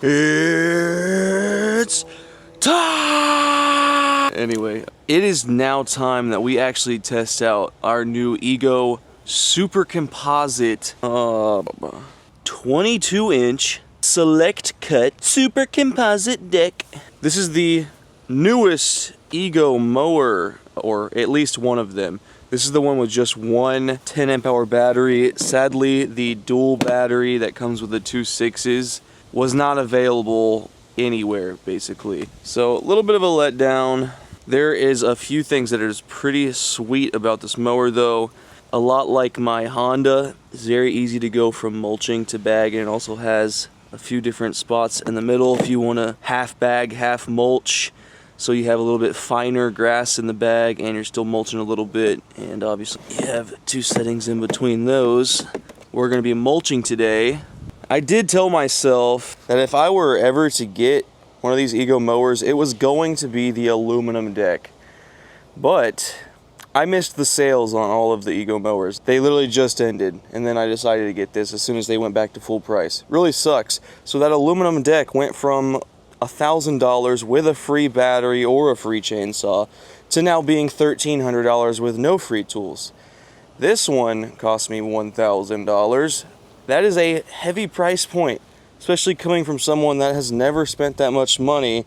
It's time! Anyway, it is now time that we actually test out our new Ego Super Composite 22-inch Select Cut Super Composite Deck. This is the newest Ego mower, or at least one of them. This is the one with just one 10 amp hour battery. Sadly, the dual battery that comes with the 2.6s was not available anywhere, basically. So a little bit of a letdown. There is a few things that is pretty sweet about this mower though. A lot like my Honda, it's very easy to go from mulching to bag, and it also has a few different spots in the middle if you want to half bag, half mulch. So you have a little bit finer grass in the bag and you're still mulching a little bit, and obviously you have two settings in between those. We're going to be mulching today. I did tell myself that if I were ever to get one of these Ego mowers, it was going to be the aluminum deck. But I missed the sales on all of the Ego mowers. They literally just ended, and then I decided to get this as soon as they went back to full price. Really sucks. So that aluminum deck went from $1,000 with a free battery or a free chainsaw to now being $1,300 with no free tools. This one cost me $1,000. That is a heavy price point, especially coming from someone that has never spent that much money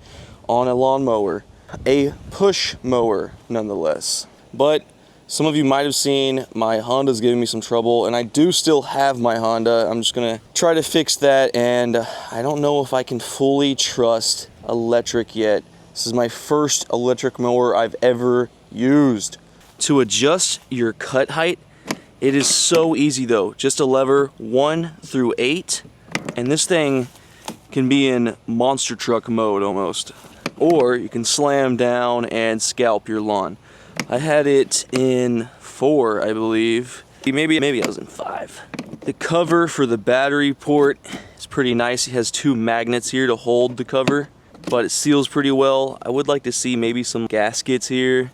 on a lawnmower. A push mower, nonetheless. But some of you might have seen my Honda's giving me some trouble, and I do still have my Honda. I'm just gonna try to fix that, and I don't know if I can fully trust electric yet. This is my first electric mower I've ever used. To adjust your cut height, it is so easy though. Just a lever 1 through 8, and this thing can be in monster truck mode almost. Or you can slam down and scalp your lawn. I had it in 4, I believe. Maybe I was in 5. The cover for the battery port is pretty nice. It has 2 magnets here to hold the cover, but it seals pretty well. I would like to see maybe some gaskets here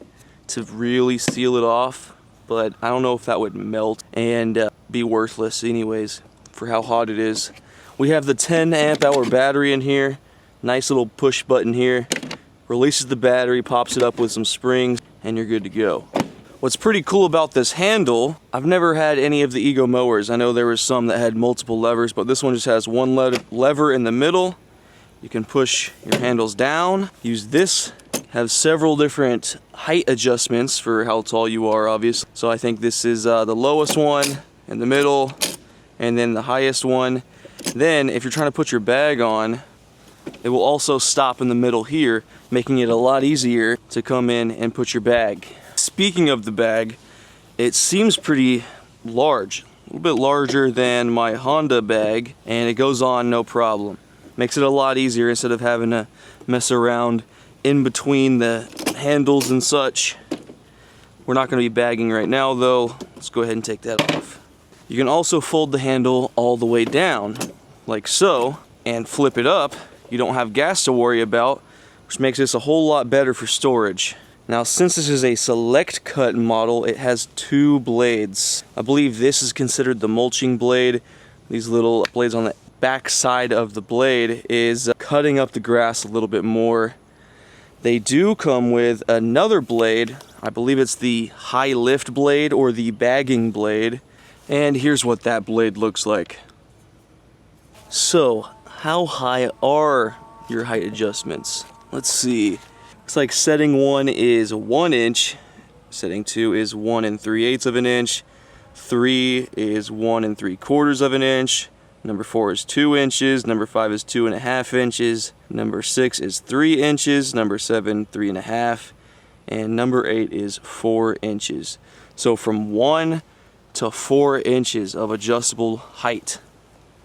to really seal it off, but I don't know if that would melt and be worthless anyways for how hot it is. We have the 10 amp hour battery in here. Nice little push button here. Releases the battery, pops it up with some springs, and you're good to go. What's pretty cool about this handle, I've never had any of the Ego mowers. I know there were some that had multiple levers, but this one just has one lever in the middle. You can push your handles down. Use this. Have several different height adjustments for how tall you are, obviously. So I think this is the lowest one, in the middle, and then the highest one. Then, if you're trying to put your bag on, it will also stop in the middle here, making it a lot easier to come in and put your bag. Speaking of the bag, it seems pretty large, a little bit larger than my Honda bag, and it goes on no problem. Makes it a lot easier instead of having to mess around in between the handles and such. We're not going to be bagging right now though. Let's go ahead and take that off. You can also fold the handle all the way down, like so, and flip it up. You don't have gas to worry about, which makes this a whole lot better for storage. Now, since this is a select cut model, it has 2 blades. I believe this is considered the mulching blade. These little blades on the back side of the blade is cutting up the grass a little bit more. They do come with another blade. I believe it's the high lift blade or the bagging blade. And here's what that blade looks like. So, how high are your height adjustments? Let's see. Looks like setting 1 is 1 inch. Setting 2 is 1 3/8 of an inch. 3 is 1 3/4 of an inch. Number 4 is 2 inches. Number 5 is 2.5 inches. Number 6 is 3 inches. Number 7, 3.5. And number 8 is 4 inches. So from 1 to 4 inches of adjustable height.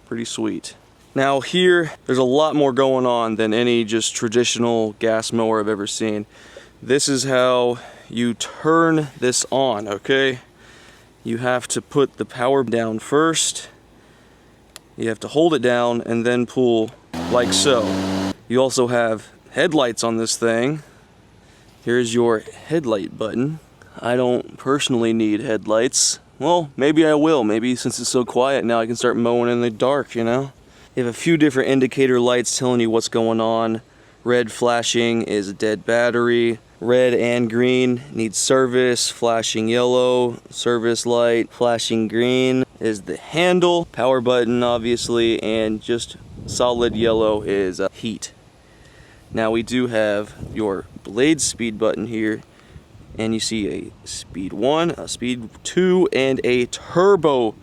Pretty sweet. Now here, there's a lot more going on than any just traditional gas mower I've ever seen. This is how you turn this on, okay? You have to put the power down first. You have to hold it down and then pull like so. You also have headlights on this thing. Here's your headlight button. I don't personally need headlights. Well, maybe I will. Maybe since it's so quiet now I can start mowing in the dark, you know? You have a few different indicator lights telling you what's going on. Red flashing is a dead battery. Red and green needs service. Flashing yellow, service light. Flashing green is the handle. Power button, obviously, and just solid yellow is heat. Now we do have your blade speed button here, and you see a speed 1, a speed 2, and a turbo.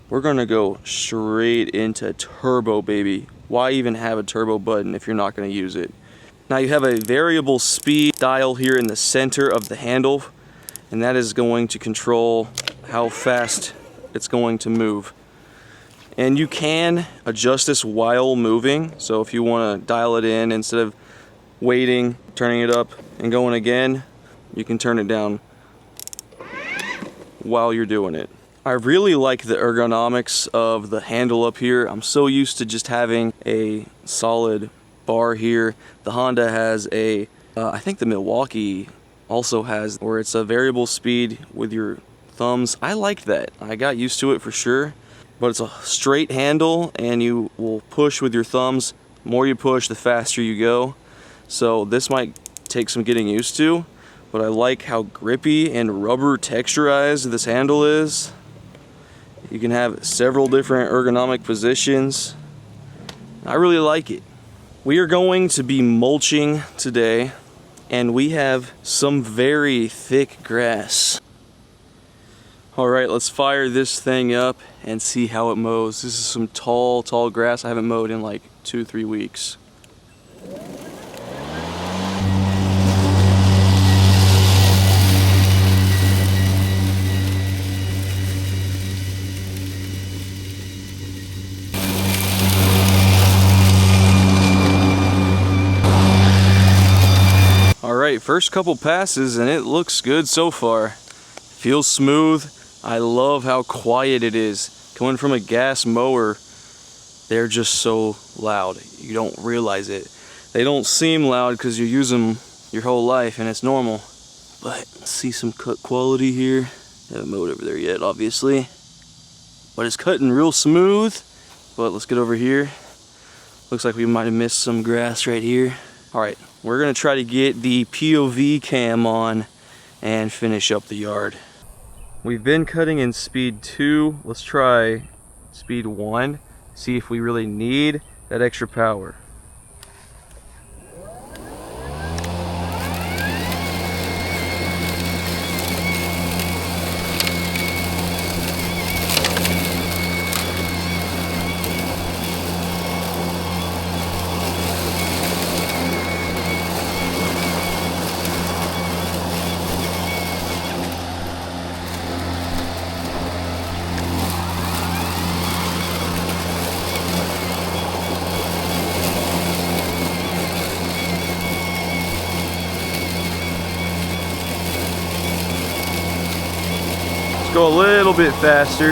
We're gonna go straight into turbo, baby. Why even have a turbo button if you're not gonna use it? Now you have a variable speed dial here in the center of the handle, and that is going to control how fast it's going to move. And you can adjust this while moving, so if you wanna dial it in, instead of waiting, turning it up and going again, you can turn it down while you're doing it. I really like the ergonomics of the handle up here. I'm so used to just having a solid bar here. The Honda has a, I think the Milwaukee also has, where it's a variable speed with your thumbs. I like that. I got used to it for sure, but it's a straight handle and you will push with your thumbs. The more you push, the faster you go. So this might take some getting used to, but I like how grippy and rubber texturized this handle is. You can have several different ergonomic positions. I really like it. We are going to be mulching today, and we have some very thick grass. All right, let's fire this thing up and see how it mows. This is some tall grass I haven't mowed in like 2-3 weeks. Alright, first couple passes and it looks good so far. Feels smooth. I love how quiet it is. Coming from a gas mower, they're just so loud. You don't realize it. They don't seem loud because you use them your whole life and it's normal. But see some cut quality here. Haven't mowed over there yet, obviously. But it's cutting real smooth. But let's get over here. Looks like we might have missed some grass right here. Alright, we're gonna try to get the POV cam on and finish up the yard. We've been cutting in speed 2. Let's try speed 1. See if we really need that extra power. Go a little bit faster.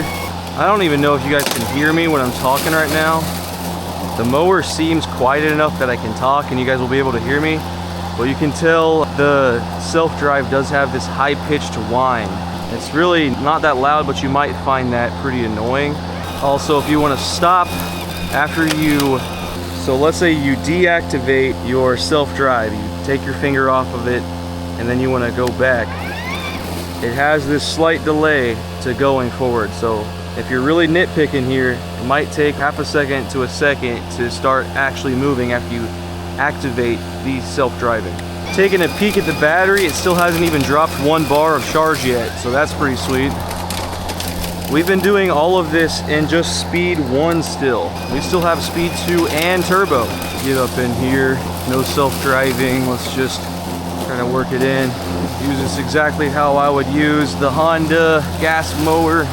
I don't even know if you guys can hear me when I'm talking right now. The mower seems quiet enough that I can talk and you guys will be able to hear me. But you can tell the self-drive does have this high-pitched whine. It's really not that loud, but you might find that pretty annoying. Also, if you want to stop after you, so let's say you deactivate your self-drive, you take your finger off of it and then you want to go back. It has this slight delay to going forward, so if you're really nitpicking here, it might take half a second to a second to start actually moving after you activate the self-driving. Taking a peek at the battery, it still hasn't even dropped 1 bar of charge yet, so that's pretty sweet. We've been doing all of this in just speed 1 still. We still have speed 2 and turbo. Get up in here, no self-driving, let's just try to work it in. Use this exactly how I would use the Honda gas mower,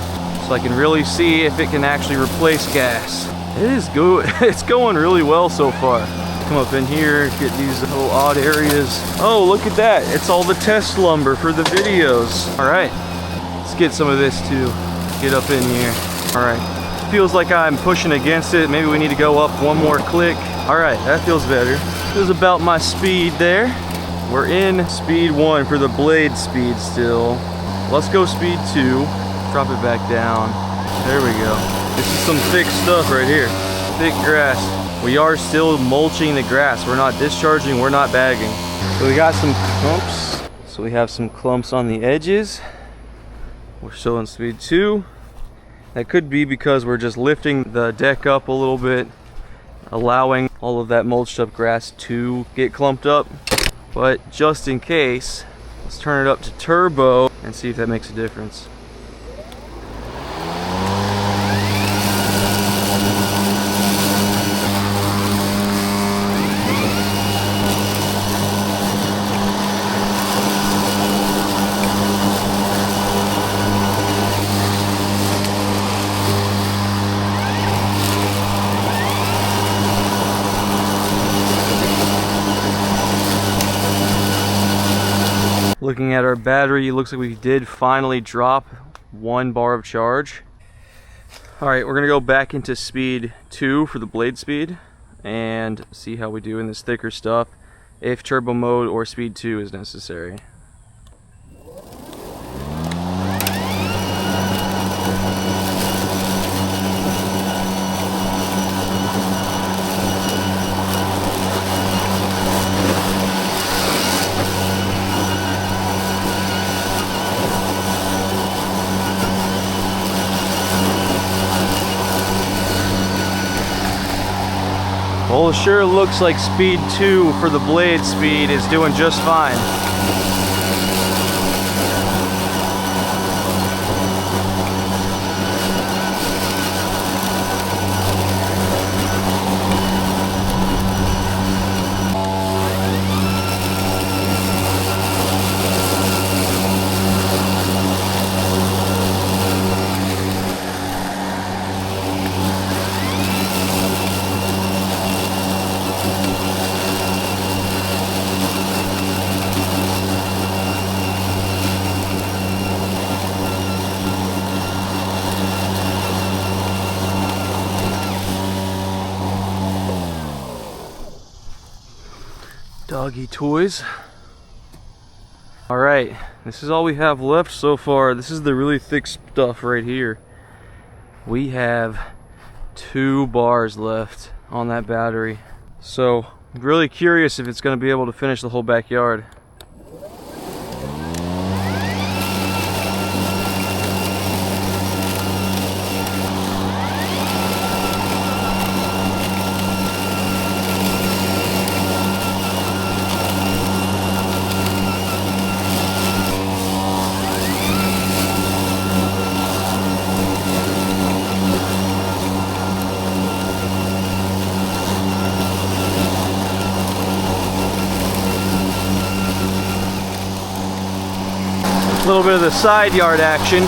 so I can really see if it can actually replace gas. It is good. It's going really well so far. Come up in here, get these little odd areas. Oh, look at that. It's all the test lumber for the videos. All right, let's get some of this too. Get up in here. All right, feels like I'm pushing against it. Maybe we need to go up 1 more click. All right, that feels better. Feels about my speed there. We're in speed 1 for the blade speed still. Let's go speed 2. Drop it back down. There we go. This is some thick stuff right here. thick grass. We are still mulching the grass. We're not discharging, we're not bagging. So we got some clumps. So we have some clumps on the edges. We're still in speed 2. That could be because we're just lifting the deck up a little bit, allowing all of that mulched up grass to get clumped up. But just in case, let's turn it up to turbo and see if that makes a difference. Looking at our battery, it looks like we did finally drop 1 bar of charge. Alright, we're gonna go back into speed 2 for the blade speed and see how we do in this thicker stuff, if turbo mode or speed 2 is necessary. Well, it sure looks like speed 2 for the blade speed is doing just fine. Doggy toys. Alright, this is all we have left so far. This is the really thick stuff right here. We have 2 bars left on that battery. So, I'm really curious if it's going to be able to finish the whole backyard. A little bit of the side yard action.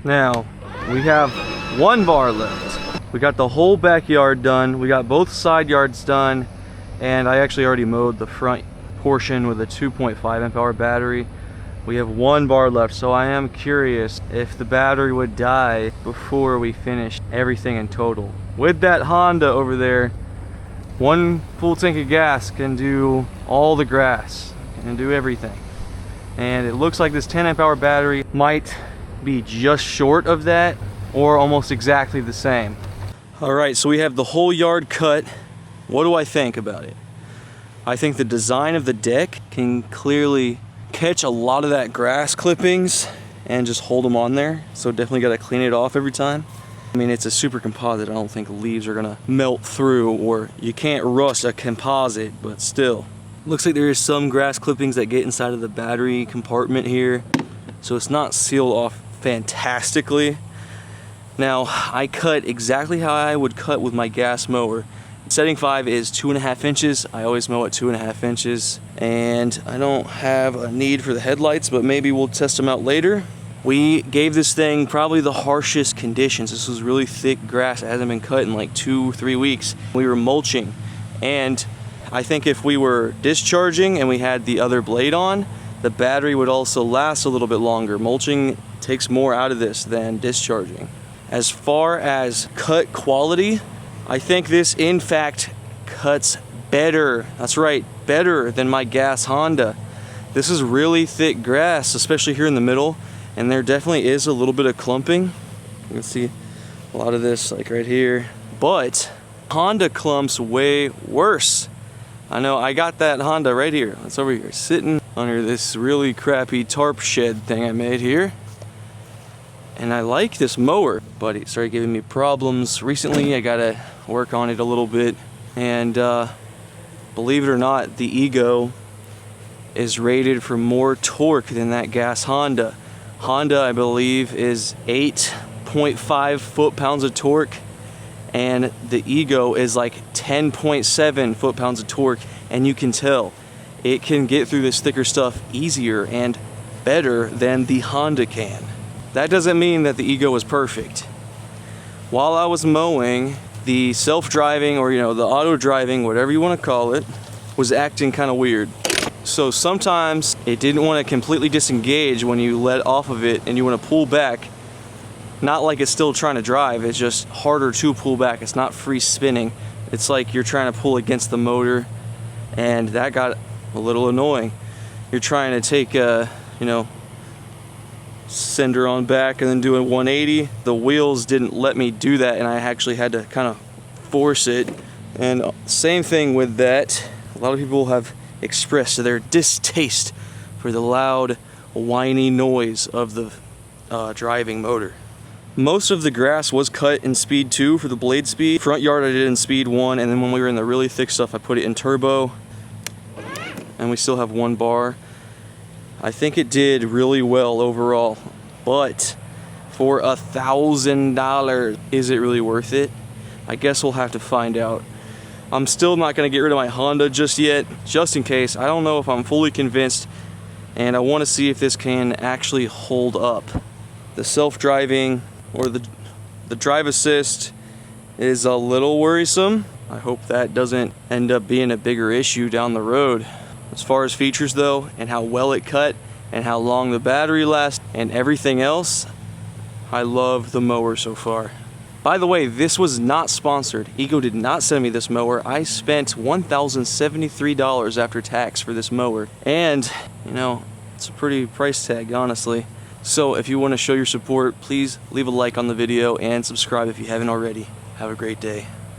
Now, we have 1 bar left. We got the whole backyard done, we got both side yards done, and I actually already mowed the front portion with a 2.5 amp hour battery. We have 1 bar left, so I am curious if the battery would die before we finish everything in total. With that Honda over there, 1 full tank of gas can do all the grass, can do everything. And it looks like this 10 amp hour battery might be just short of that, or almost exactly the same. Alright, so we have the whole yard cut. What do I think about it? I think the design of the deck can clearly catch a lot of that grass clippings and just hold them on there. So definitely got to clean it off every time. I mean, it's a super composite. I don't think leaves are going to melt through, or you can't rust a composite, but still. Looks like there is some grass clippings that get inside of the battery compartment here. So it's not sealed off fantastically. Now, I cut exactly how I would cut with my gas mower. Setting 5 is 2.5 inches. I always mow at 2.5 inches. And I don't have a need for the headlights, but maybe we'll test them out later. We gave this thing probably the harshest conditions. This was really thick grass. It hasn't been cut in like 2-3 weeks. We were mulching. And I think if we were discharging and we had the other blade on, the battery would also last a little bit longer. Mulching takes more out of this than discharging. As far as cut quality, I think this in fact cuts better. That's right, better than my gas Honda. This is really thick grass, especially here in the middle, and there definitely is a little bit of clumping. You can see a lot of this like right here, but Honda clumps way worse. I know, I got that Honda right here. It's over here, sitting under this really crappy tarp shed thing I made here. And I like this mower, but it started giving me problems recently. I gotta work on it a little bit. And believe it or not, the Ego is rated for more torque than that gas Honda. Honda, I believe, is 8.5 foot-pounds of torque, and the Ego is like 10.7 foot-pounds of torque, and you can tell it can get through this thicker stuff easier and better than the Honda can. That doesn't mean that the Ego is perfect. While I was mowing, the self-driving, or the auto-driving, whatever you want to call it, was acting kind of weird. So sometimes it didn't want to completely disengage when you let off of it and you want to pull back. Not like it's still trying to drive, it's just harder to pull back. It's not free spinning. It's like you're trying to pull against the motor, and that got a little annoying. You're trying to take send her on back and then do a 180. The wheels didn't let me do that, and I actually had to kind of force it. And same thing with that. A lot of people have expressed their distaste for the loud, whiny noise of the driving motor. Most of the grass was cut in speed 2 for the blade speed. Front yard I did in speed 1, and then when we were in the really thick stuff I put it in turbo. And we still have 1 bar. I think it did really well overall, but for $1,000, is it really worth it? I guess we'll have to find out. I'm still not going to get rid of my Honda just yet, just in case. I don't know if I'm fully convinced, and I want to see if this can actually hold up. The self-driving, or the drive assist, is a little worrisome. I hope that doesn't end up being a bigger issue down the road. As far as features though, and how well it cut, and how long the battery lasts, and everything else, I love the mower so far. By the way, this was not sponsored. Ego did not send me this mower. I spent $1,073 after tax for this mower. And, it's a pretty price tag, honestly. So if you want to show your support, please leave a like on the video and subscribe if you haven't already. Have a great day.